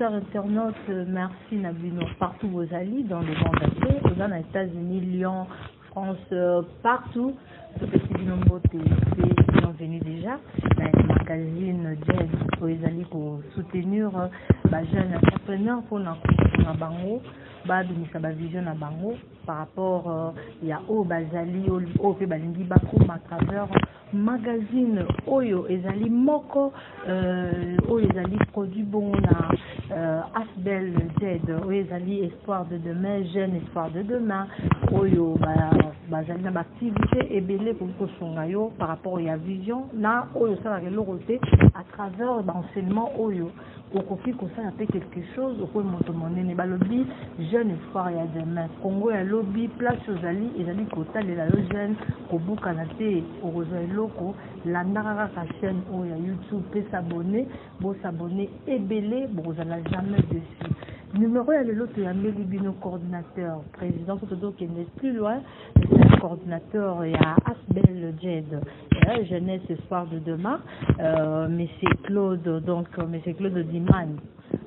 chers internautes, merci Nabino partout vos alliés dans le monde entier, dans les États-Unis, Lyon, France, partout. Tout petit binombo sont venus déjà. Dans le magazine Jazz, pour les alliés pour soutenir les jeunes entrepreneurs pour la bango, la vision à bango par rapport il y a au bazali au balingi bakum à travers magazine oyo ezali moko oyo ezali produit bon na Asbel Z oyo ezali espoir de demain jeune espoir de demain oyo bazali na activité ebele pour kosonga yo par rapport à vision na oyo ça la loroté à travers l'enseignement oyo okoki kosala pe quelque chose okoki moto monene balobi jeune espoir ya demain Congo ya lobby place ozali ezali kotalela yo jeune kobuka na te okozwa eloko landaka kaka chaîne oyo ya YouTube pe s'abonner bo s'abonner ebele bokozala jamais dessus numéro ya lelo toyambeli bino coordinateur président Sotodo qui n'est plus loin c'est coordinateur ya Asbel Jed jeunesse espoir de demain monsieur Claude donc monsieur Claude Dimani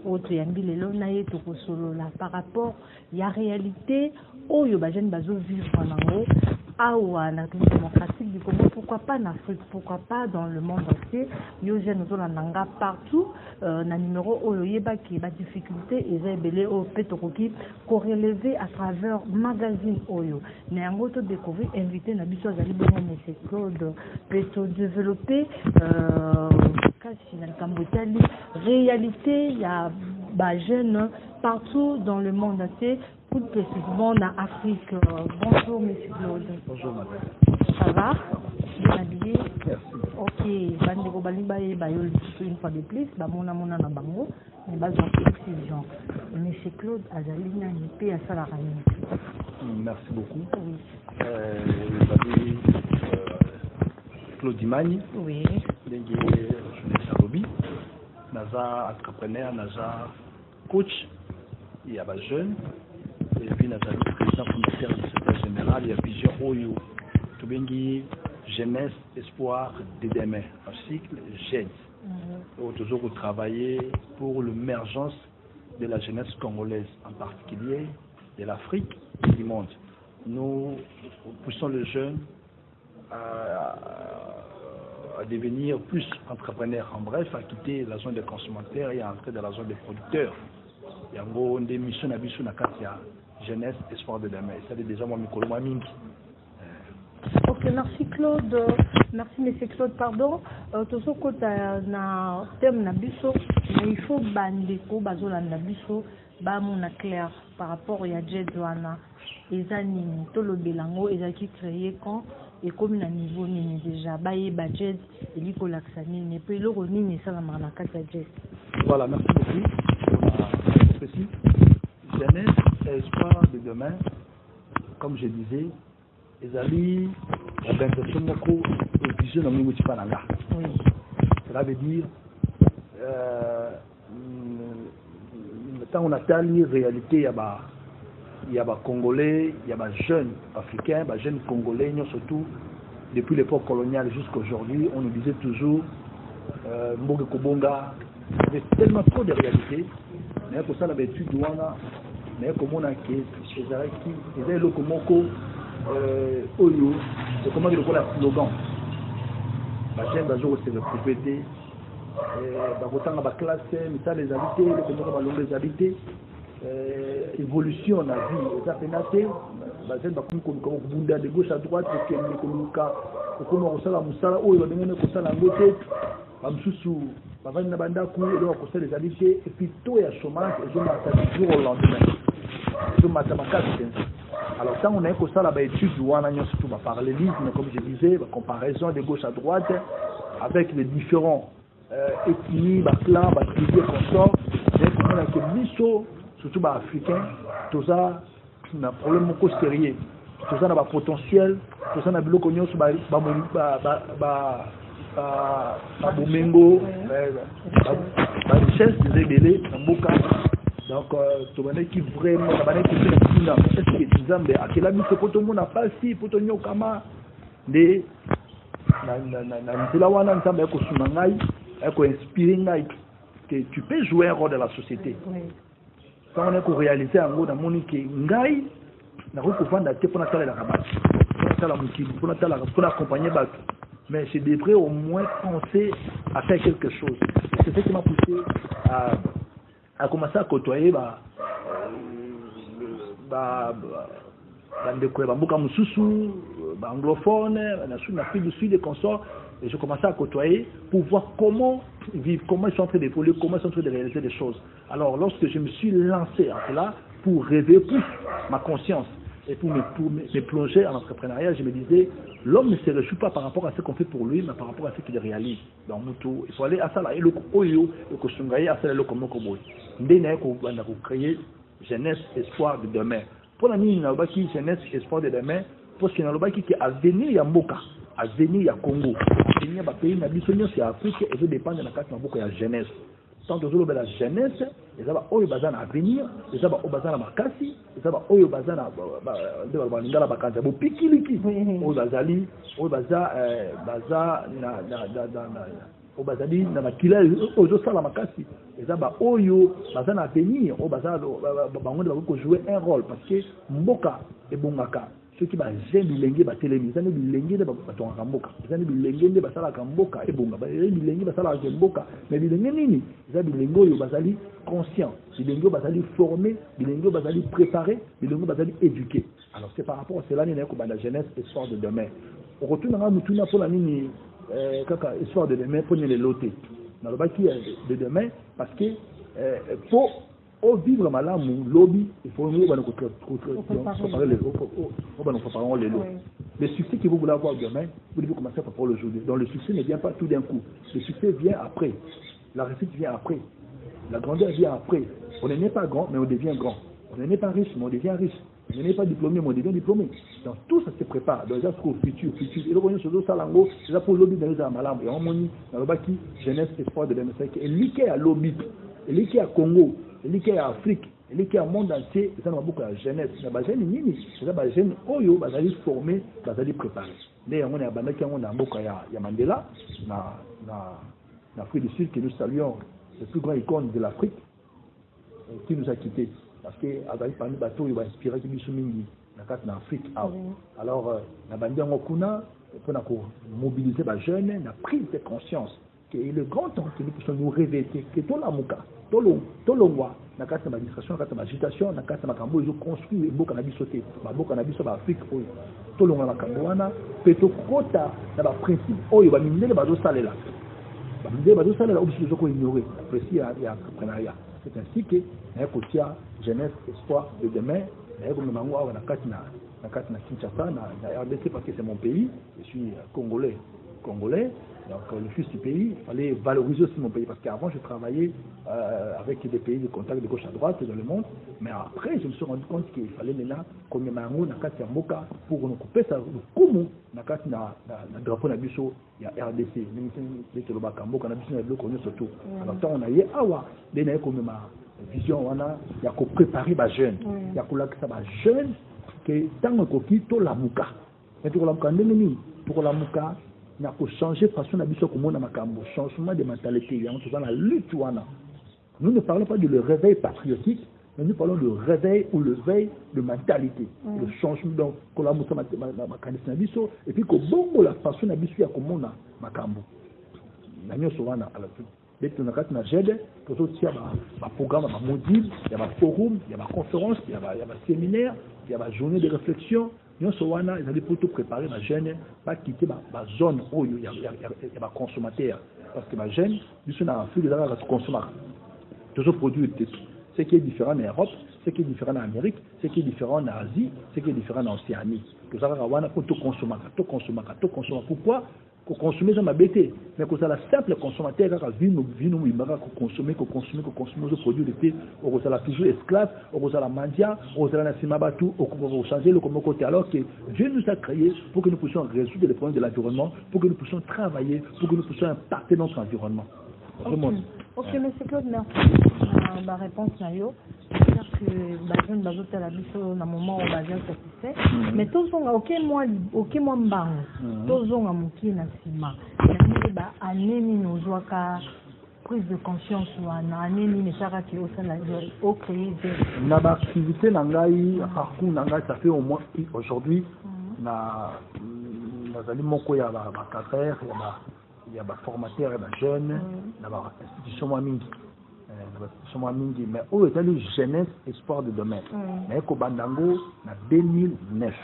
autre yambili lelo na yeto kosolola par rapport ya réalité oyo ba jeune bazo vivre nango awa na démocratique du Congo pourquoi pas en Afrique pourquoi pas dans le monde entier yo jeune zo la nanga partout na numéro oyo yeba ki ba difficulté ezebele au petokoki ko relever à travers magazine oyo na yango to découvrir invité na biso azali bongo monsieur Claude peto développer kasi na Cambodge réalité il y a ba jeunes partout dans le monde entier plus précisément en Afrique. Bonjour monsieur Claude. Bonjour madame. Ça va? Bien habillé? Merci. Ok, bandeko baliba bayoli une fois de plus, bamona mona na bango, mais bazwa précision. Monsieur Claude azali nani pe asala rani. Merci beaucoup. Oui. Claude Dimani. Oui. Ndenge jeunesse à lobby. Naza entrepreneur, naza coach, il y a des jeunes. Et puis naza président fondateur du secrétaire général, il y a plusieurs Oyo. Tubengi jeunesse espoir de demain, un cycle jeune. On toujours travailler pour l'émergence de la jeunesse congolaise, en particulier de l'Afrique et du monde. Nous poussons les jeunes à devenir plus entrepreneurs, en bref, à quitter la zone des consommateurs et à entrer dans la zone des producteurs. Il y a des missions à bisou na katia jeunesse espoir de demain. Ça c'est déjà moi mikolo mingi. Ok, merci Claude. Merci monsieur Claude, pardon. Toso kota na thème na biso, mais il faut bandeko bazola na biso ba mona clair par rapport à Jedwana. Ezani tolo belango ezaki créé quand et comme na niveau nini déjà baye budget eliko laksani ne peut le nini ça la maraka jet. Voilà, merci beaucoup. Précis. Jeunesse espoir de demain, comme je disais, ezali organisation moko vision na mungu tipananga. Oui. Cela veut dire tant on a tali réalité il y a des Congolais, il y a des jeunes Africains, des jeunes Congolais, surtout depuis l'époque coloniale jusqu'à aujourd'hui, on nous disait toujours Mboge Kobonga, il y avait tellement trop de réalités, mais pour ça, l'habitude douana, mais comme on a qui chez Zareki, il y a le Komoko, Oyo, c'est comment il y a le slogan. La chaîne d'Ajour, c'est la propriété, la classe, les habités, les habités. Évolution na vie ça fait naté bazenda comme bunda de gauche à droite et que koluka kokoma kosala musala oyo ndenge kosala ngote bamsusu bavani na banda ku et donc kosala les habités et puis taux ya chômage et je m'attends jour au lendemain je m'attends à 4 alors quand on a kosala ba études wana nyonso tout ba parallélisme comme je disais ba comparaison de gauche à droite avec les différents ethnies ba clans ba tribus consorts et comment on a que biso surtout les Africains, tout ça, un problème beaucoup sérieux. Tout ça, a un potentiel, tout ça, a un biloko sur Bomengo, la richesse des ébélés, donc, tout le monde qui vraiment, est-ce que tu as à quel ami ce que tout le monde n'a pas si, pour ton yokama, des na nzela wana nzambe yako sunangai yako inspirer ngai que tu peux jouer un rôle dans la société. Oui. Quand on a réalisé un rôle dans mon équipe, Ngai, on a recouvert pour la rabat, pour accompagner Batou. Mais je devrais au moins penser à faire quelque chose. C'est ce qui m'a poussé à commencer à côtoyer anglophone, l'Afrique du Sud et consorts. Et je commençais à côtoyer pour voir comment ils vivent, comment ils sont en train d'évoluer, comment ils sont en train de réaliser des choses. Alors, lorsque je me suis lancé à cela pour réveiller plus ma conscience et pour me plonger en entrepreneuriat, je me disais, l'homme ne se réjouit pas par rapport à ce qu'on fait pour lui, mais par rapport à ce qu'il réalise. Donc, il faut aller à ça là. Et le Oyo, le Kosungaye, à ça là, le Komokoboy. On a créé jeunesse, espoir de demain. Pour la ligne, on a créé jeunesse, espoir de demain, parce qu'il y a un qui est à venir, il y a Mboka. Avenir ya Congo, avenir ya pays na biso nyonso ya Afrique et dépendre na kati na boko ya jeunesse. Tant que zolo la jeunesse, et ça va oyo bazana avenir, et ça va o bazana makasi, et ça va oyo bazana de ba ngala bakanza bo pikiliki. O bazali, o baza na o bazali na makila ozo sala makasi. Et ça va oyo bazana avenir, o bazana bango de ko jouer un rôle parce que mboka e bongaka. Ceux qui j'aiment bilingue batelemi ils ont bilingue de batonga mboka ils ont bilingue de basala kamboka et bonga ils ont bilingue basala kamboka mais bilingue nini ils ont bilingue yo basali conscient bilingue basali formé bilingue basali préparé bilingue basali éduqué. Alors c'est par rapport à cela ni ko banda jeunesse espoir de demain on retourne dans mutuna pour la nini kaka espoir de demain pour les loter dans le baki de demain parce que pour au vivre malamu lobby il faut nous préparer les lots. Le succès que vous voulez avoir demain, vous devez commencer par le aujourd'hui. Donc le succès ne vient pas tout d'un coup. Le succès vient après. La réussite vient après. La grandeur vient après. On n'est pas grand, mais on devient grand. On n'est pas riche, mais on devient riche. On n'est pas diplômé, mais on devient diplômé. Donc tout ça se prépare. Donc ça c'est au futur. Et le bonheur sur le salango, c'est là pour le lobby dans les malamu. Et on moni dans le baki jeunesse espoir de l'MSC. Et l'IKEA à lobby, et l'IKEA à Congo. L'IKEA à Afrique, l'IKEA au monde entier, c'est beaucoup de jeunesse. Il y a des jeunes nini, c'est des jeunes oyo, bazali formés, bazali préparés. D'ailleurs, on a bandaki on a beaucoup ya Mandela, na Afrique du Sud que nous saluons, le plus grand icône de l'Afrique, qui nous a quittés parce que azali parmi bateau il va inspirer qui biso mingi na kati na Afrique. Alors na bandi ngo kuna pour mobiliser les jeunes, na prise de conscience que il est grand temps que nous puissions nous réveiller que tout l'amuka tolongwa na kati na administration na kati na agitation na kati na makambo ils ont construit mboka na biso te mboka na biso ba Afrique oyo tolongwa makambo wana peto kota na ba principe oyo ba mindele bazo salela obisi zo ko ignorer précis ya entrepreneuriat. C'est ainsi que na kotia jeunesse espoir de demain na ko mango awa na kati na Kinshasa na RDC parce que c'est mon pays, je suis congolais. Donc le fils du pays, il fallait valoriser aussi mon pays parce qu'avant je travaillais avec des pays de contact de gauche à droite dans le monde, mais après je me suis rendu compte qu'il fallait maintenant qu'on ait mango na kati ya mboka pour nous couper ça comme na kati na drapeau na biso ya RDC ni ke lobaka mboka na biso na biloko nyonso surtout. Alors tant on a yé awa de na ko ma vision wana ya ko préparer ba jeune ya ko lakisa ba jeune que tant ko kito la muka et to la muka ndeni pour la muka na ko changer façon na biso ko mona makambo changement de mentalité ya on la lutte wana. Nous ne parlons pas de le réveil patriotique, mais nous parlons de réveil ou le veille de mentalité, le changement donc ko la muka makanisi na biso et puis ko bongo la façon na biso ya ko mona makambo na nyoso wana ala tout. Dès que nous avons un GED, pour tout il y a un programme, un module, il y a un forum, il y a une conférence, il y a un séminaire, il y a une journée de réflexion. Nous avons pour tout préparer ma jeune, pas quitter ma zone où il y a un consommateur. Parce que ma jeune, nous sommes en flux de la consommateur. Toujours produit ce qui est différent en Europe, ce qui est différent en Amérique, ce qui est différent en Asie, ce qui est différent en Océanie. Tout ça, pour tout consommer. Pourquoi? Pour consommer ça m'a bêté, mais que ça la simple consommateur qui a vu nous consommer ce produit de thé, on ça la toujours esclave, on ça la mendia, on ça la simabatu, on changer le côté alors que Dieu nous a créés pour que nous puissions résoudre les problèmes de l'environnement, pour que nous puissions travailler, pour que nous puissions impacter notre environnement. Ok, monsieur Claude, merci. Ma réponse à yo. C'est-à-dire que les jeunes bazoter la biso na moment où bazia satisfait, mais tous ont aucun mois mbang, tous ont amuki na sima. Yani ba anemi nozwaka prise de conscience wana nini mesaka ki osala au créer des na ba activité na ngai parcours na ngai ça fait au moins aujourd'hui na nazali moko ya ba cadre ya ba formateur ya ba jeune na ba institution mingi mais oyo etali jeunesse espoir de demain mais ko bandango na 2009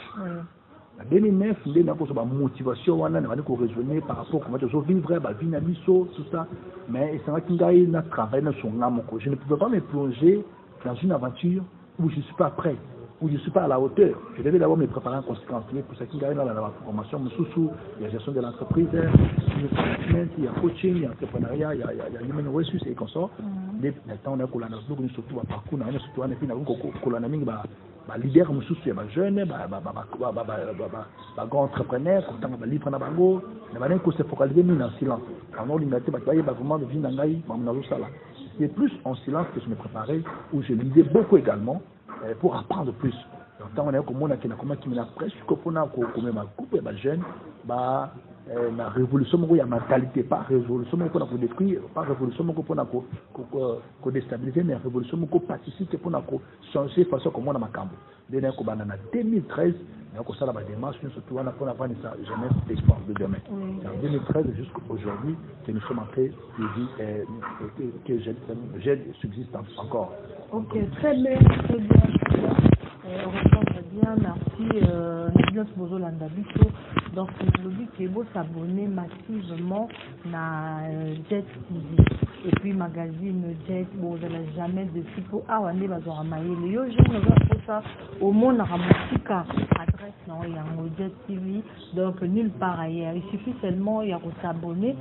en 2009, il y a une motivation, on a raisonné par rapport à comment vivre, la vie, tout ça. Mais c'est vrai qu'il y a un travail dans son âme. Je ne pouvais pas me plonger dans une aventure où je ne suis pas prêt, où je ne suis pas à la hauteur. Je devais d'abord me préparer en conséquence. Pour ça qu'il y a dans la formation, il y a gestion de l'entreprise, il y a coaching, il y a entrepreneuriat, il y a human resources et consorts. Maintenant, on a surtout un parcours, on a surtout un leader mususu ya ba jeune ba grand entrepreneur ko tanga ba livre na bango na ba ko se focaliser min en silence en limité ba vraiment de vie na ngai ba na sala c'est plus en silence que je me préparais où je lisais beaucoup également pour apprendre plus donc on a comme on a comment qui me la presque pour na ko comme ma coupe ba jeune ba la révolution moko ya mentalité pas révolution moko pour détruire pas révolution moko pour ko déstabiliser mais révolution moko participer pour changer façon comment on a makambo dès ko bana na 2013 na ko sala ba démarche surtout on a pour avoir ça jeunesse espoir de demain en 2013 jusqu'à aujourd'hui que nous sommes en train de vivre que j'ai subsiste encore. OK, très bien. On répond très bien, merci. Nous Bozolanda Biso. Donc, le but est de s'abonner massivement à Jet TV. Et puis, magazine Jet, vous n'allez jamais de pour Awane Bazoramaye. Le yo, je pour ça, au monde, à Ramotika, adresse, non, il y a un Jet TV. Donc, nulle part ailleurs. Il suffit seulement, il y a de s'abonner,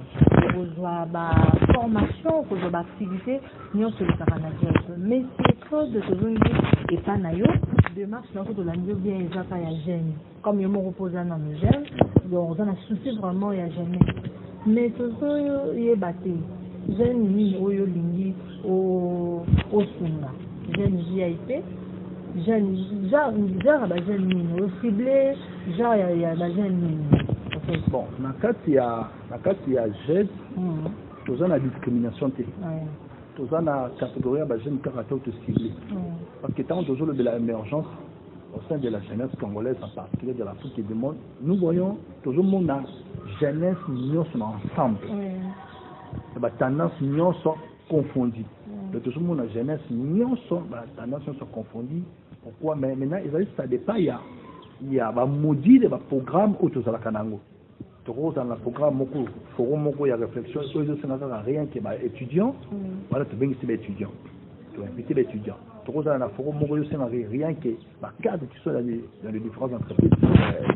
pour avoir formation, pour avoir activité, nous, sur le Jet. Mais c'est trop de ce genre et pas naïo. Démarche, donc, de la mieux bien, il va pas y a gêne. Comme il me repose dans le gène, donc on a souci vraiment, il y a gêne. Mais ce sont les battus. Gêne, ni au lingi, au sunga. Gêne, VIP. Gêne, genre, gêne, au ciblé, genre, il y a la gêne. Bon, dans le cas, il y a gêne, nous avons la discrimination. Nous avons la catégorie de jeunes caractères ciblés. Parce que tant toujours de l'émergence au sein de la jeunesse congolaise, en particulier de l'Afrique et du monde, nous voyons toujours la jeunesse nous sommes ensemble. La tendance nous sont confondues. Toujours la jeunesse nous sont tendance sont confondues. Pourquoi? Mais maintenant, ça dépend. Il y a un module, un programme autour de la Kanango. Dans le programme, il y a réflexion, il n'y a rien qui est étudiant. Voilà, tu veux inviter l'étudiant. Tu veux inviter l'étudiant. Dans le forum, il n'y a rien qui est cadre qui sont dans les différentes entreprises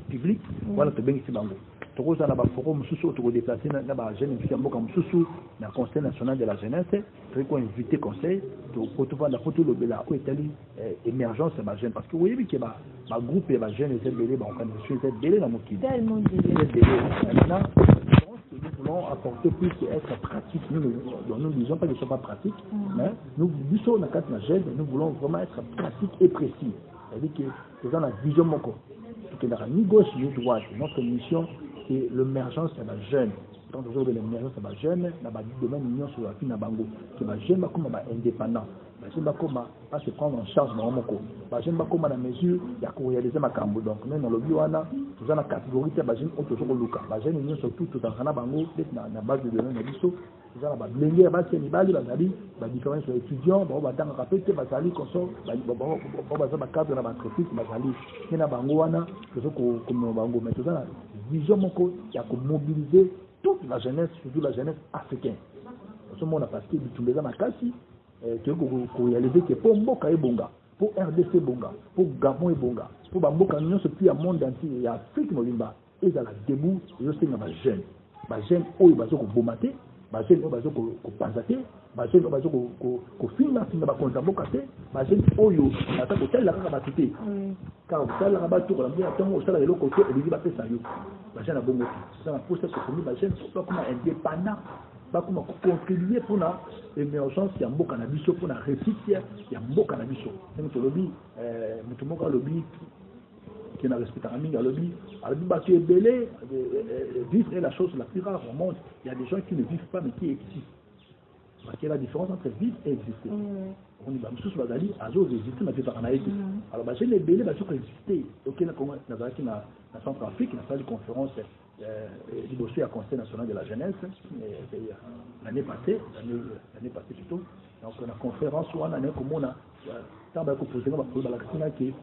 publiques. Voilà, tu veux inviter l'étudiant. Dans le forum, tu veux déplacer dans le Conseil national de la jeunesse. Tu veux inviter le conseil. Tu veux voir la photo de l'émergence de la jeune. Parce que vous voyez qu'il y a un groupe de jeunes et des belés, organisation des belés dans mon pays. Tellement de maintenant, nous voulons apporter plus qu'être pratique. Nous ne disons pas que ce ne soit pas pratique, mais nous disons dans la jeune, nous voulons vraiment être pratique et précis. C'est-à-dire que nous avons la vision moko. Que la ni gauche ni droite. Notre mission, c'est l'émergence de la jeune. Tant toujours de l'émergence de la jeune, dans le domaine de sur la fin de Bango. Que la jeune va comme indépendant. La jeune va comme pas se prendre en charge dans moko. La jeune va comme à la mesure, il y a qu'à réaliser ma cambo. Donc, nous, dans le bio-ana, nous avons la catégorie de la jeune autour de Luka. La jeune est surtout tout en train de Bango, peut-être dans la base de données de l'ISO. Nous avons la blénière, la différence sur les étudiants, on va dans le rappel, on va salir comme ça, on va dans le cadre de l'entreprise, on va salir. Il y a Bango, comme Bango, mais tout ça, vision moko, il y a qu'à mobiliser toute la jeunesse, surtout la jeunesse africaine. Ce moment, on a passé tous les ans à Kassi, pour réaliser que pour Mboka et Bonga, pour RDC Bonga, pour Gabon et Bonga, pour Mboka, nous sommes plus à monde entier, et à Afrique Molimba, et dans la debout, et aussi dans la jeune. La jeune, où il va se bombarder, la jeune, où il va se panzater, la jeune, où il va se filmer, il va se bombarder, la jeune, où il va se tel la capacité. Car vous savez, la rabat, tout le monde, attends, ça, le côté, et il va faire ça. La jeune a bon motif. Ça, pour ça, que la jeune, soit comme indépendant. Comme contribuer pour l'émergence il y a un beau cannabis pour la réussite il y a un beau cannabis c'est le lobby mutumoka lobby qui n'a respecté un ami lobby alors tu es belé vivre est la chose la plus rare au monde il y a des gens qui ne vivent pas mais qui existent parce qu'il y a la différence entre vivre et exister. On dit, monsieur Bazali, à jour exister, mais par en Haïti. Alors, j'ai les bélés, bah, j'ai existé. Ok, dans la Centrafrique, dans la salle de conférence, du dossier à Conseil national de la jeunesse, l'année passée plutôt. Donc, la conférence, on a comme on a, tant que posé dans le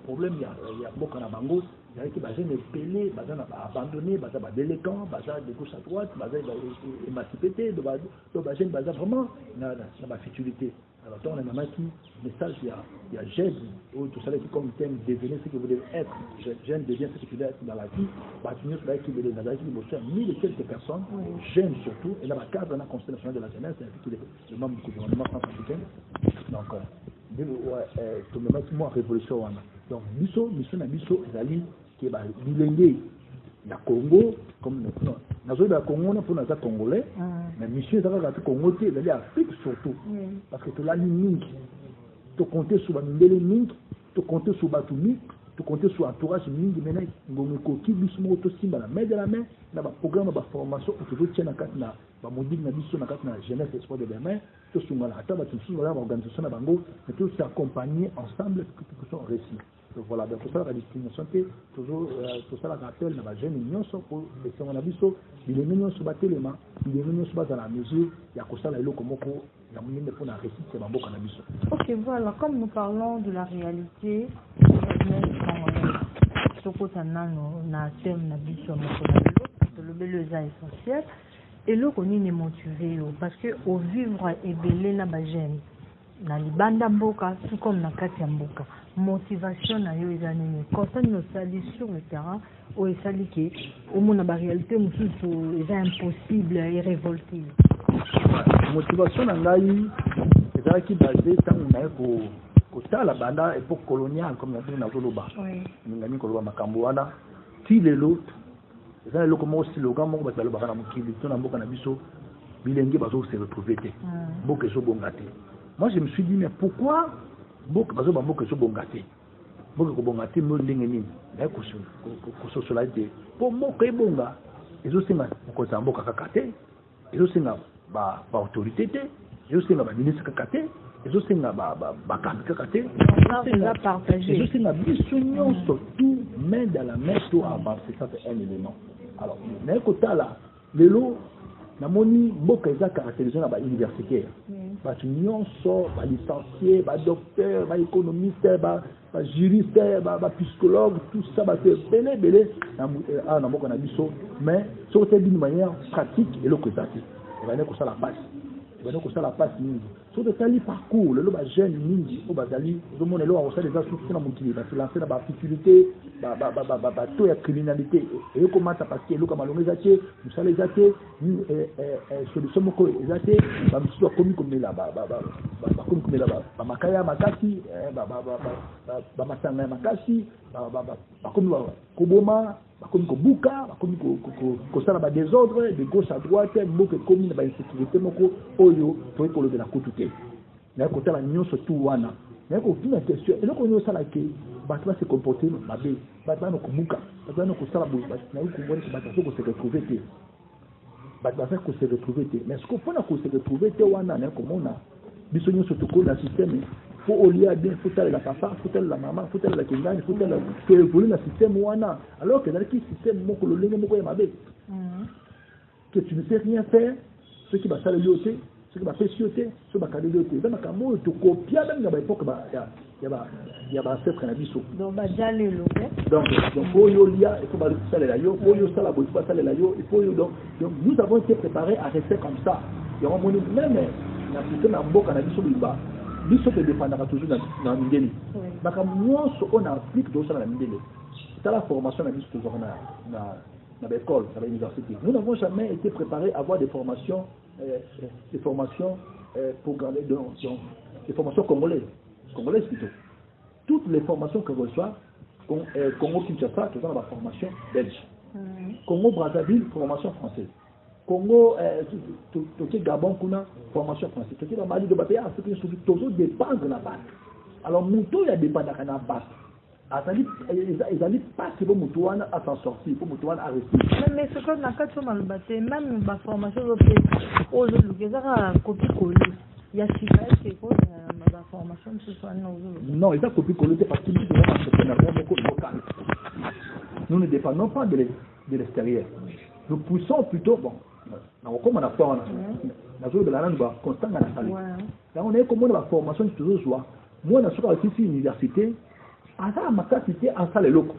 problème, il y a beaucoup de bango, il y a des jeunes pelés, abandonnés, déléquents, de gauche à droite, émancipés, de jeunes vraiment dans la futilité. Alors, on a un message, il y a jeune, ou tout ça qui comme thème, devenir ce que vous devez être. Jeune devient ce que tu dois être dans la vie. Bâtiment, c'est là qu'il y a 1000 et quelques personnes, jeunes surtout, et là, le cadre de la Conseil national de la jeunesse, c'est le membre du gouvernement français. Donc, tout le monde, moi, révolution. Donc, mission, Zali, qui est bilingue. Il y a Congo, comme nous. Nous avons Congo, nous avons Congolais, mais monsieur, nous avons Congo, il y a Afrique surtout. Parce que tu as l'Amérique, tu comptes sur la Ming, tu comptes sur la Batumi, tu comptes sur l'entourage Ming, maintenant, nous avons qui bismo to simba la main de la main, dans le programme de formation, où tu veux tenir na modique na biso na jeunesse espoir de demain, tout sur la table, tout sur l'organisation na bango, mais tout s'accompagner ensemble pour que nous réussir. Donc voilà, donc tout ça la discrimination toujours tout ça la rappelle dans la jeune union pour laisser mon avis sur il est mignon sur battre les mains, il est mignon sur dans la mesure il y a que ça là comme pour la moyenne pour la réussite c'est bon cannabis. Ok, voilà, comme nous parlons de la réalité na thème na biso le beleza essentiel et le koni ne motivé parce que au vivre et belé na ba jeune na libanda mboka tout comme na kati ya mboka motivation na yo ezanini constant nos sali sur le terrain ou esali ke au monde ba réalité mususu est impossible et révolté motivation na ngai ezala ki basé tant na ko tala banda époque coloniale comme na tuna zoloba ngani ko loba makambo wana ti lelo ezala loko mo slogan mo ba talo ba na mukili to na mboka na biso bilenge bazo se retrouver te mboka so bongate. Moi, je me suis dit, mais pourquoi beaucoup de gens sont bongatés? Beaucoup de gens sont bongatés, mais ils sont là. Pour moi, ils sont bongatés. Ils sont bongatés. Ils sont autorité. Ils sont ministre kakaté. Ils sont kakaté. Ils sont surtout main dans la main pour avancer. Ça, c'est un élément. Alors, mais côté là, le lot. Namoni mboka eza caractérisé na ba universitaire ba nyonso ba licencié ba docteur ba économiste ba juriste ba psychologue tout ça ba belé na mboka na biso mais sur d'une manière pratique et le côté va ne ko ça la passe va ne ko ça la passe mingi sur de tali parcours le ba jeune mingi o bazali do mona lo a ça des assoupes na mokili ba se lancer na ba futilité ba to ya criminalité et comment ça parce que lo kama longa zaté musala zaté solution moko zaté ba msu komi comme là ba komi comme là ba makaya makasi ba masanga makasi ba komi koboma ba komi kobuka ba komi ko sala ba désordre de gauche à droite moko komi na ba insécurité moko oyo pour le de la côté na côté la nyonso tout wana na ko tuna question et donc on sala ke ba va se comporter mabe ba no kobuka ba no ko sala bo ba na ko ngoni ba ta ko se retrouver te ba va ko se retrouver te mais ce qu'on peut na ko se retrouver te wana na ko mona biso nyonso to ko na système faut au lieu bien faut telle la papa faut telle la maman faut telle la kingani faut telle que évoluer na système wana alors que dans le système moko le lengo moko ya mabe que tu ne sais rien faire ce qui va ça le lioté ce qui va faire cioté ce qui va caler lioté dans la camo to copia même dans l'époque ba il y a c'est cannabis donc ba jalé lo donc oyo lia il faut ba ça la yo oyo ça la boîte pas ça la yo il faut donc nous avons été préparés à rester comme ça il y a un moment même na système na mboka na biso biba biso te dépendra toujours dans mindeli baka nyonso on applique dans ça na mindeli c'est la formation na biso toujours na l'école à l'université nous n'avons jamais été préparés à avoir des formations programmées donc des formations congolaises plutôt toutes les formations que reçoit Congo Kinshasa c'est dans la formation belge Congo Brazzaville formation française Congo Toké Gabon kuna formation française Toké dans Mali de Bapé Afrique surtout toujours dépendre de la base alors Mouto il y a dépendre de la base ils allaient pas que Moutouane à s'en sortir pour Moutouane à rester mais ce qu'on a quand on a le battu même ma formation européenne aujourd'hui les a copie collé Il y a Chiba, c'est quoi la formation de ce soir? Non, ils ont copié collé parce que nous sommes en entrepreneuriat local. Nous ne dépendons pas de l'extérieur. Nous poussons plutôt, bon, comme on a fait, on a constant dans la salle. On a comme la formation de toujours joie. Moi, je suis à l'université, à ça, ma cité, en salle local.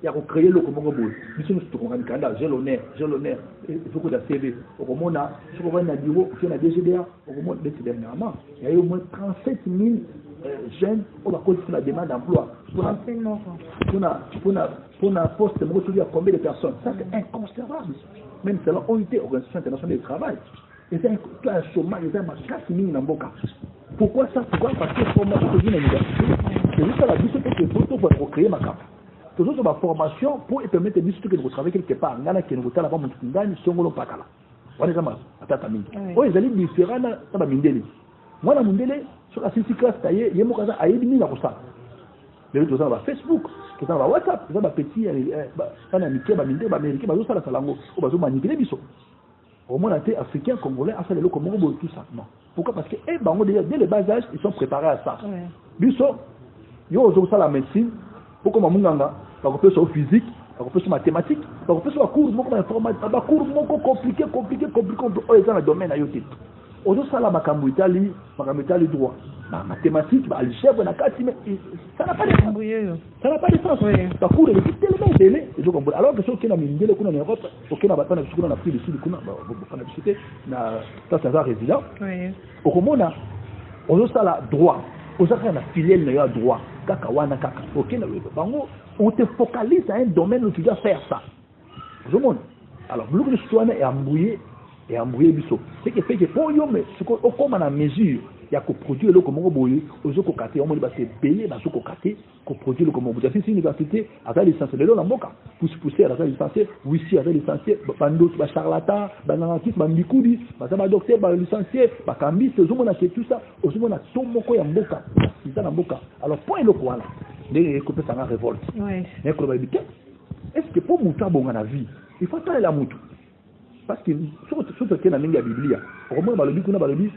Il y a créé le Congo Bowl. Nous sommes tous en Canada, j'ai l'honneur. Il faut que tu CV. Au moment où je suis à bureau, je suis à DGDA, au moment où dernièrement, il y a eu au moins 37 000 jeunes qui ont causé la demande d'emploi. Pour un poste, il y a combien de personnes? Ça, c'est inconcevable. Même selon OIT, Organisation internationale du travail. Et c'est un chômage, il y a 4 000 dans le Boka. Pourquoi ça? Pourquoi? Parce que formation de l'université, c'est juste à la mission que photo pour recréer ma carte. Toujours sur ma formation pour permettre de travailler quelque part. Il y a qui nous la femme qui gagne sur le pacala. On est jamais à ta famille. Oui, ils allaient différents dans la mindeli. Moi, la mindeli, sur la site classe taillée, il y a mon cas à éliminer la rosa. Les gens sur Facebook, qui sont sur WhatsApp, ils ont petit, un amitié, mindeli, américain, ils ont ça la salango, ils ont manipulé biso. Au moins, on africain, congolais, à faire le Congo, tout ça. Non. Pourquoi? Parce que dès le bas âge, ils sont préparés à ça. Biso, ils ont ça la médecine. Pourquoi Mamunganga, on peut sur physique, on peut sur mathématiques, on peut sur la cours, cours compliqué, dans le domaine à yoté. Aujourd'hui, ça la makambu Italie droit. Mathématiques, algèbre, ça n'a pas de sens. Ça n'a pas de sens. La cours est tellement délai. Alors que ceux qui ont mis en Europe, aucun n'a pas de pris le sud, ça c'est un résident. Au moment on a la droit. On a la filiale de droit. On te focalise à un domaine où tu dois faire ça. Alors, le groupe de citoyens est embrouillé biso. Ce qui fait que pour eux, mais comme on a mesure, il y a que produire le comme on boye, aux autres côtés, on va se payer dans ce côté, qu'on produit le comme on boye. C'est une université avec licencié de l'Amboka, pousser avec licencié, oui si avec licencié, bando, charlatan, bananakis, bambikoudi, basama docteur, licencié, bakambi, c'est tout ça, aux autres on a tout moko yamboka, c'est ça l'Amboka. Alors point le quoi là, les copains ça en révolte. Mais comment est-ce que pour monter bon la vie, il faut parler la moutou. Parce que surtout que dans la Bible, au moins dans le Bible, on a dit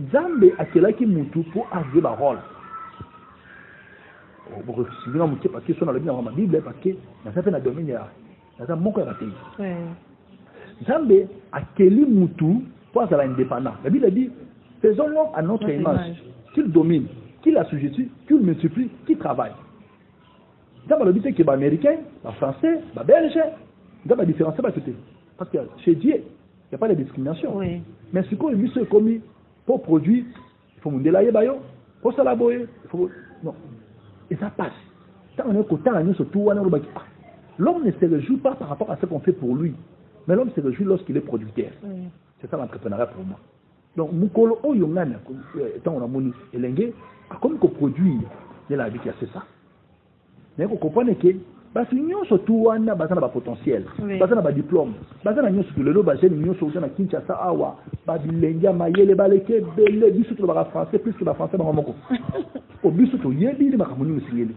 Zambe a quel qui moutou pour avoir la rôle. Si vous avez parce que dans la Bible, parce que dans certains domaines, il y a un manque à rater. Zambe a quel moutou pour avoir l'indépendance. La Bible dit faisons-le à notre image, qu'il domine, qu'il assujettit, qu'il multiplie, qu'il travaille. Dans le but que les Américains, les Français, les Belges, dans la différence, c'est pas tout. Parce que chez Dieu, il n'y a pas de discrimination. Mais ce qu'on a commis pour produire, il faut me délayer, pour se laborer, il faut. Non. Et ça passe. Tant on est côté, l'homme ne se réjouit pas par rapport à ce qu'on fait pour lui. Mais l'homme se réjouit lorsqu'il est producteur. C'est ça l'entrepreneuriat pour moi. Donc, Moukolo, tant on a moni, et comme qu'on produit de la vie, c'est ça. Mais vous comprenez que parce que nous surtout on a besoin de potentiel, besoin de diplôme, besoin de nous sur le lot, besoin de nous sur le Kinshasa, Awa, Babilenga, Mayele, Baleke, Bele, bisu tout le français plus que le français dans mon au bisu tout yebi le makamuni musingeli.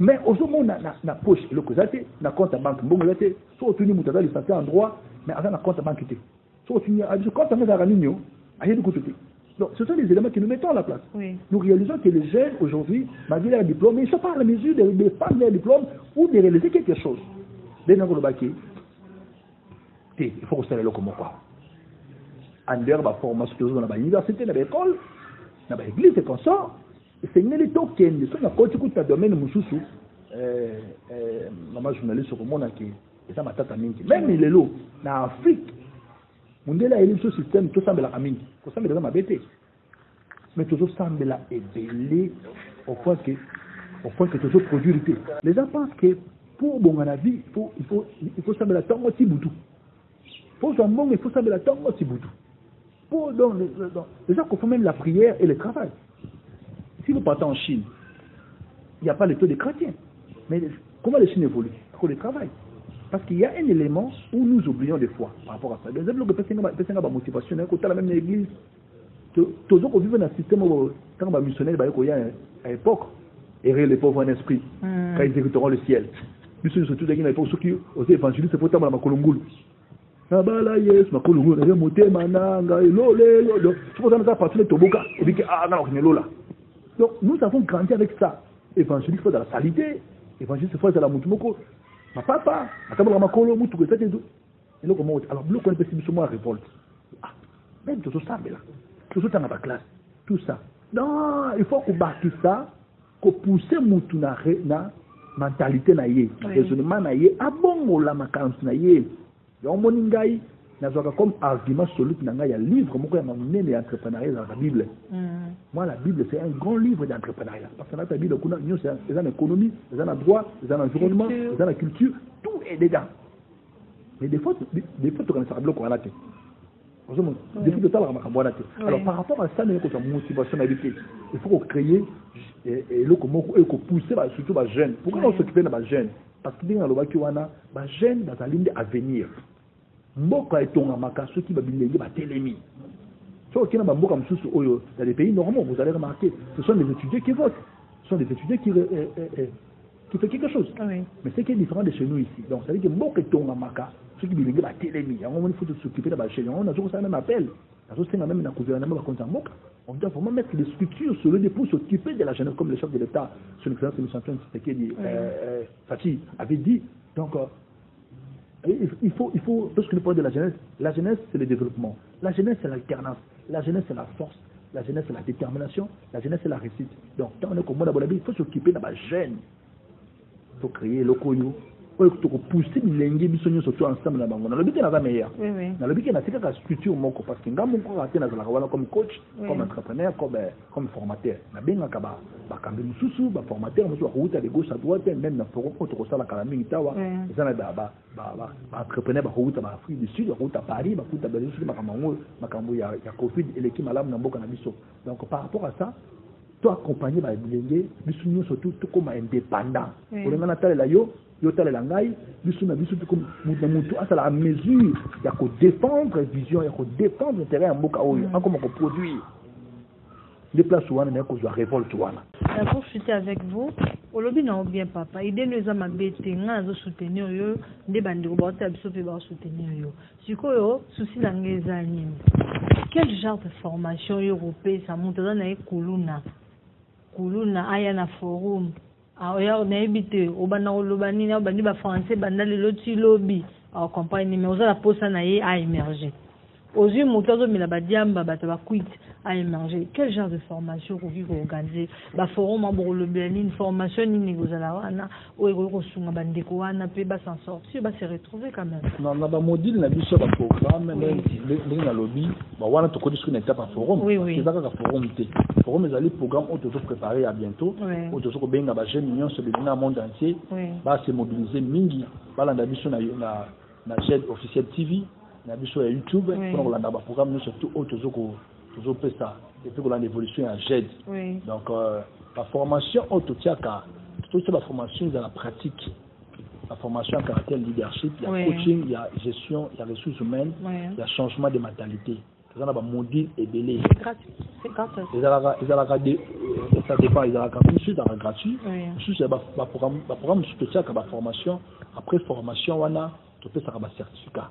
Mais au moment na poche le kozate, na compte banque mbongolate, so tuni mutaza licencié en droit, mais avant na compte banque té. So tuni a du compte na ranino, ayebi kototé. Donc, ce sont les éléments que nous mettons à la place. Nous réalisons que les jeunes, aujourd'hui, malgré leur diplôme, ils ne sont pas à la mesure de prendre leur diplôme ou de réaliser quelque chose. Il faut que ça soit comme quoi. En dehors de la formation, dans l'université, dans l'école, dans l'église, c'est comme ça. C'est une élément qui est dans le domaine de maman journaliste sur le monde qui est ma tata mingi. Même il est là, en Afrique. Mundela est ce système, tout semble la famille. Tout semble dans ma bête. Mais toujours semble la ébélé au point que toujours produire. Les gens pensent que pour bon la vie, il faut sembler la tango tiboutou. Pour son bon, il faut sembler la tango tiboutou. Pour donc les gens confondent même la prière et le travail. Si vous partez en Chine, il n'y a pas le taux de chrétiens. Mais comment les Chine évoluent? Pour le travail. Parce qu'il y a un élément où nous oublions des fois par rapport à ça. Des exemples que personne n'a pas motivation, quand la même église, tous ceux qui vivent dans un système quand on va missionner, à l'époque, errer les pauvres en esprit, quand ils hériteront le ciel. Nous sommes surtout dans l'époque, ceux qui ont évangélisé, c'est pour la Makolongulu. Nabala yes, makolo na remonter mananga lolé. Tu vois ça partir toboka et puis ah na lola. Donc nous avons grandi avec ça. Évangélique faut dans la salité, évangélique faut dans la mutumoko. Ma papa, atabala makolo mutu ko tete. Et là comment alors bloc on peut se moi révolte. Ah, même tout ça là. Tout ça dans la classe. Tout ça. Non, il faut qu'on bâtisse ça, qu'on pousse mutu na mentalité na yé, raisonnement na yé, abongo la makansu na yé. Donc mon ingai n'azwaka comme argument solide nanga ya livre moko ya monene ya entrepreneuriat dans la Bible. Moi la Bible c'est un grand livre d'entrepreneuriat parce que dans la Bible kuna nyo c'est en économie, c'est en droit, c'est en environnement, c'est en culture, tout est dedans. Mais des fois tu connais ça bloc voilà té. Des fois tu tala makambo voilà té. Alors par rapport à ça, notre motivation à l'été, il faut créer et le comment qu'on pousser surtout les jeunes. Pourquoi on s'occupe de les jeunes? Parce que dans le baki wana, les jeunes dans la ligne à venir. Mboka etonga maka ceux qui va bilingue ba télémi. So qui na mboka msusu oyo dans les pays normaux, vous allez remarquer, ce sont les étudiants qui votent. Ce sont des étudiants qui font quelque chose. Oui. Mais c'est qui est différent de chez nous ici. Donc ça veut dire que mboka etonga maka ceux qui bilingue ba télémi. Il faut s'occuper de ba jeunes. On a toujours ça même appel. On a même dans gouvernement ba mboka. On doit vraiment mettre des structures sur le dé pour s'occuper de la jeunesse comme le chef de l'État, son excellence M. Antoine Tshisekedi Fachi avait dit. Donc il faut, parce que le point de la jeunesse c'est le développement, la jeunesse c'est l'alternance, la jeunesse c'est la force, la jeunesse c'est la détermination, la jeunesse c'est la réussite. Donc quand on est comme moi d'abord, il faut s'occuper de la jeune, il faut créer le koyo, il faut pousser les gens surtout ensemble là-bas. On a le but dans la meilleure, on a le but dans la structure moko parce que quand on raté dans la comme coach, comme entrepreneur, comme formateur, on a bien un kaba, bakambi mususu, ba formateur, mususu route de gauche à droite, même dans forum autre ça la kalami tawa, ça na ba entrepreneur ba route ba Afrique du Sud, route à Paris, ba route à Belgique, makambo ya Covid et l'équipe malamu na mboka na biso. Donc par rapport à ça, toi accompagné par les biso surtout tout comme indépendant. Pour le moment la yo yotale la ngai biso na biso comme mutu à la mesure ya ko défendre vision et ko défendre intérêt en mboka oyo en comment ko produire les places où on est ko révolte wana. Pour chuter avec vous au lobby na bien papa idée nous a mabete nga zo soutenir yo nde bandiko ba ta biso pe ba soutenir yo sikoyo souci na ngeza nini quel genre de formation européenne ça monte dans na kuluna aya na forum alors na ebité obana olobani na bandi ba français banda le loti lobby en campagne mais oza la posa na ye a émerger ozu motozo mila badiamba bata ba quit a émerger quel genre de formation ko vivre organiser ba forum aboro lobby une formation ni négozala wana o eko sunga bandeko wana pe ba s'en sortir ba se retrouver quand même non na ba module na biso ba programme na lobby ba wana to ko discuter na étape forum c'est ça ka forum té forum ezali programme auto préparé à bientôt auto ko benga ba jeunes union sur le monde entier ba se mobiliser mingi ba landa biso na chaîne officielle TV na biso ya YouTube pour landa ba programme nous surtout auto toujours fait ça et puis qu'on a l'évolution à GED donc la formation autotiaka toute la formation dans la pratique la formation en caractère leadership il y a coaching il y a gestion il y a ressources humaines il y a changement de mentalité ça va module et belé c'est gratuit ça dépend ils ont gratuit c'est ba programme autotiaka ba formation après formation wana tu peux faire un certificat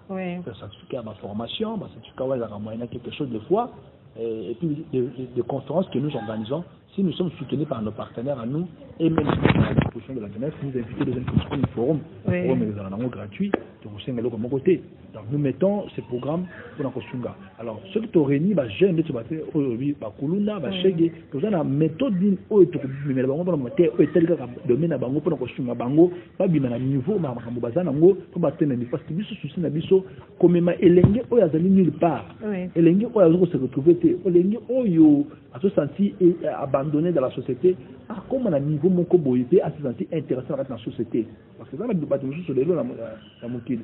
certificat ma formation certificat ouais il y a quelque chose de fois et puis des conférences que nous organisons si nous sommes soutenus par nos partenaires à nous et même si nous avons la position de la jeunesse nous invitons les gens comme forum gratuit de mon côté donc nous mettons ces programmes pour notre sunga alors ceux qui ont réuni bah jeunes de tubaté aujourd'hui bah kuluna bah chege nous avons la méthode d'une autre mais la bango pour monter au tel que domaine à bango pour notre sunga bango pas bien à niveau ma makambo bazana ngo pour battre na parce que biso souci na biso comme ma elenge o yazali nulle part elenge o yazo se retrouver te elenge oyo a se sentir abandonné dans la société à comme à niveau mon koboité à se sentir intéressé dans la société parce que dans la débat nous sur les lois la mokili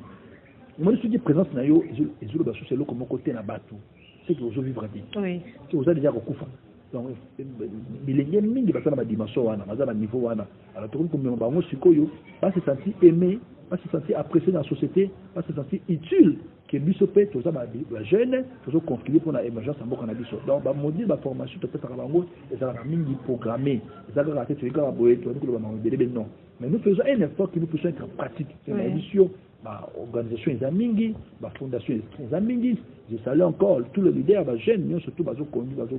moi je suis présence na yo et je le basso c'est le comme côté na batu c'est que vous vivre bien que vous allez déjà kufa donc bilenge mingi basana ba dimension wana bazana niveau wana alors tout comme bango sikoyo pas se sentir aimé pas se sentir apprécié dans la société pas se sentir utile que biso pe tout ça ba jeune toujours contribuer pour la émergence en boka na biso donc ba module ba formation peut être bango et ça la mingi programmé ça va rater tu vas boyer tu vas dire que ba non mais nous faisons un effort que nous puissions être pratique c'est l'édition organisation eza mingi, fondation eza mingi. Je salue encore tous les leaders jeunes, surtout conduit groupe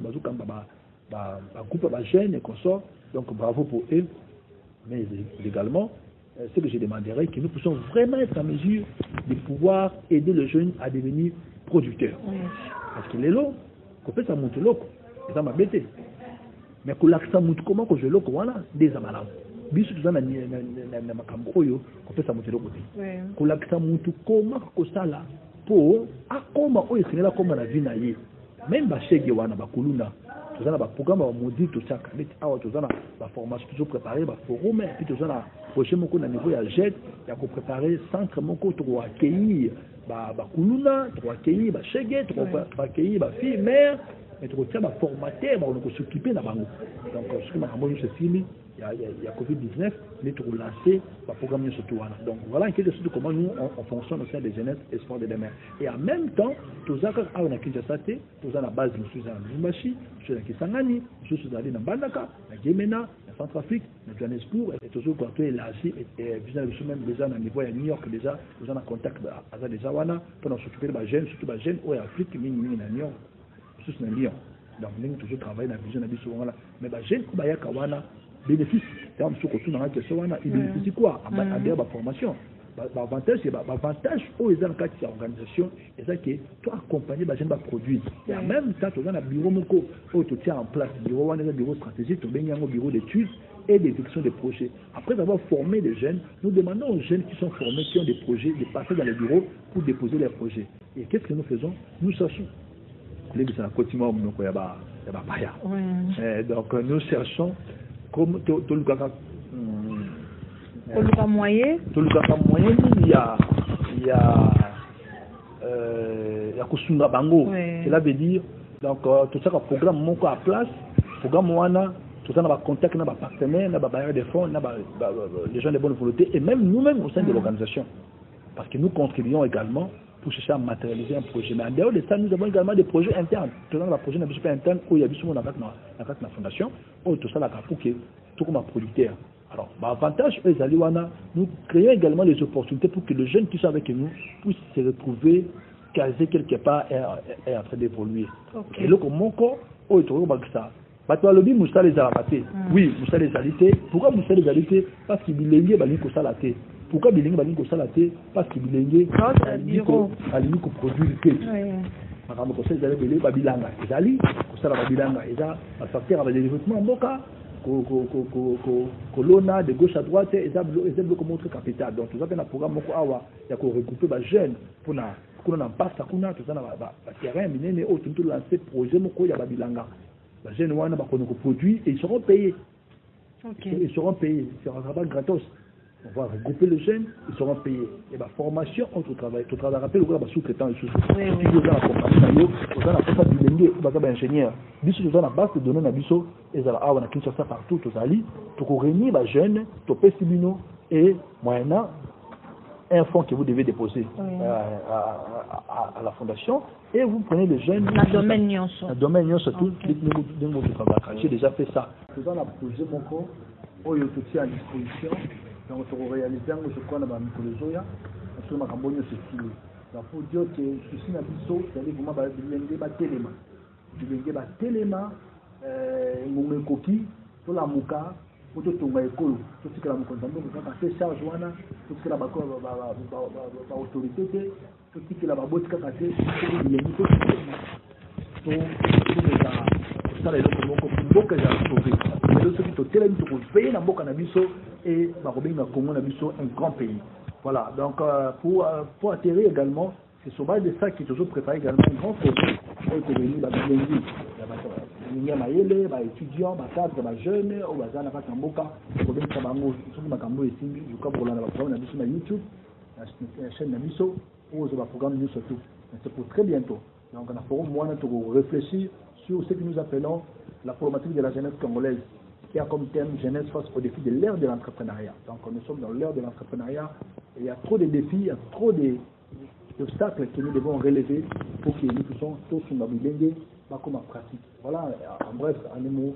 jeunes et consorts. Donc bravo pour eux. Mais également, ce que je demanderais, que nous puissions vraiment être en mesure de pouvoir aider les jeunes à devenir producteurs. Parce qu'il est là, qu'on peut s'amonter là, ça m'a bêté. Mais qu'on l'accent comment que je l'ai, voilà, des amalams. Biso tuzana na makambo oyo kopesa motelo kote kolakisa mutu koma kosala po akoma oyo sinela koma na vie na ye même bashege wana bakuluna tuzana ba programme ba modi to chaka neti awa tuzana ba formation toujours préparer ba forum et puis tuzana projet moko na niveau ya jet ya ko préparer centre moko to accueillir ba kuluna to accueillir ba shege to accueillir ba fille mère et to tia ba formateur ba ko s'occuper na bango donc ce que makambo yo se fini il y a Covid-19, mais pour lancer le programme surtout. Donc voilà en quelque sorte comment nous on fonctionne au sein des jeunesses et sport de demain. Et en même temps, tous les gens qui ont Kinshasa, tous les la base, nous sommes en Lumbashi, nous sommes en Kisangani, nous sommes allés dans Bandaka, dans Gemena, dans Centrafrique, dans Johannesburg, et tous quand on est là, et vous avez même déjà dans le niveau à New York, déjà, nous sommes en contact avec des Zawana, pour s'occuper de jeunes, surtout des jeunes, ou en Afrique, nous sommes en New York, nous sommes en Lyon. Donc nous toujours travaillé dans la vision de la vision, mais les jeunes, qui sont en Kawana, bénéfice c'est un surtout dans la question il bénéficie quoi à dire la formation l'avantage c'est l'avantage où ils ont le cas de organisation et ça que toi accompagner les jeunes à produire et en même temps tu as un bureau moko où tu tiens en place bureau stratégique tu as un bureau d'études et d'exécution des projets. Après avoir formé des jeunes, nous demandons aux jeunes qui sont formés, qui ont des projets, de passer dans les bureaux pour déposer leurs projets. Et qu'est-ce que nous faisons? Nous cherchons donc nous cherchons comme Tolukaka moyen il y a Kosunga Bango. Cela veut dire donc tout ça programme moko à place programme wana tout ça na contact na partenaires na bailleurs de fonds na les gens de bonne volonté et même nous-mêmes au sein de l'organisation parce que nous contribuons également pour chercher à matérialiser un projet. Mais en dehors de ça, nous avons également des projets internes. Tout ça, le projet n'a pas interne où il y a justement la fondation, où tout ça, la pour que tout comme un producteur. Alors, l'avantage, nous créons également des opportunités pour que les jeunes qui sont avec nous puissent se retrouver casés quelque part et en train d'évoluer. Et là, comme mon corps, où il trouve ça. Batoualobi, Moussa les a ratés. Oui, Moussa les a ratés. Pourquoi Moussa les a ratés? Parce qu'il est lié à l'Inko Salaté. Pourquoi bilingue balingo salaté? Parce que bilingue alingo produit le thé. Makambo ko sala belé babilanga. Ezali ko sala babilanga eza facteur avec le développement mboka kolona de gauche à droite ezablo comme autre capital. Donc tout ça na programme moko awa ya ko regrouper ba jeunes pour na kuna pasta kuna tout ça na ba terrain minene au tout lancer projet moko ya babilanga. Ba jeunes wana ba kono ko produit et ils seront payés. Ils seront payés, c'est un travail gratos. On va regrouper les jeunes, ils seront payés. Et la formation, on travaille. Tu travailles, rappelle, on va sous-traitant et sous-traitant. Vous avez la compagnie, vous avez la compagnie bilingue, vous avez l'ingénieur. Biso, vous avez la base de données, biso, et vous avez la Kinshasa partout, vous allez, tu réunir les jeunes, tu payes Sibino, et moyennant un fonds que vous devez déposer à la fondation, et vous prenez les jeunes. La domaine Nyonso. La domaine Nyonso, tout, j'ai déjà fait ça. Nous avons un projet, mon corps, où il y a tout à disposition. Donc, on va réaliser ce qu'on a dans le Zoya, sur ma cambone, c'est filé. Donc, pour dire que je suis un biseau, c'est-à-dire que moi, je vais téléma, mon coquille, tout la mouka, pour tout ton école, tout ce que la mouka, donc, quand on fait charge, tout ce que la autorité, tout ce que la botte, quand on fait, ça les autres mboka ya sauver mais ceux qui totelé nous pour payer na mboka na biso et ba robinga Congo na biso un grand pays. Voilà, donc pour atterrir également c'est sur base de ça qui toujours préparé également un grand projet pour que venir ba bilingi ya mayele ba étudiants ba cadres ba jeunes ou ba zana ba mboka ko ben sabango sur makambo esimbi yuka pour la programme na biso na YouTube la chaîne na biso ou sur le programme nous surtout. C'est pour très bientôt. Donc on a pour moi de réfléchir sur ce que nous appelons la problématique de la jeunesse congolaise, qui a comme thème jeunesse face au défi de l'ère de l'entrepreneuriat. Donc nous sommes dans l'ère de l'entrepreneuriat et il y a trop de défis, il y a trop d'obstacles que nous devons relever pour que nous puissions tous nous comme pratique. Voilà, en bref, en un mot.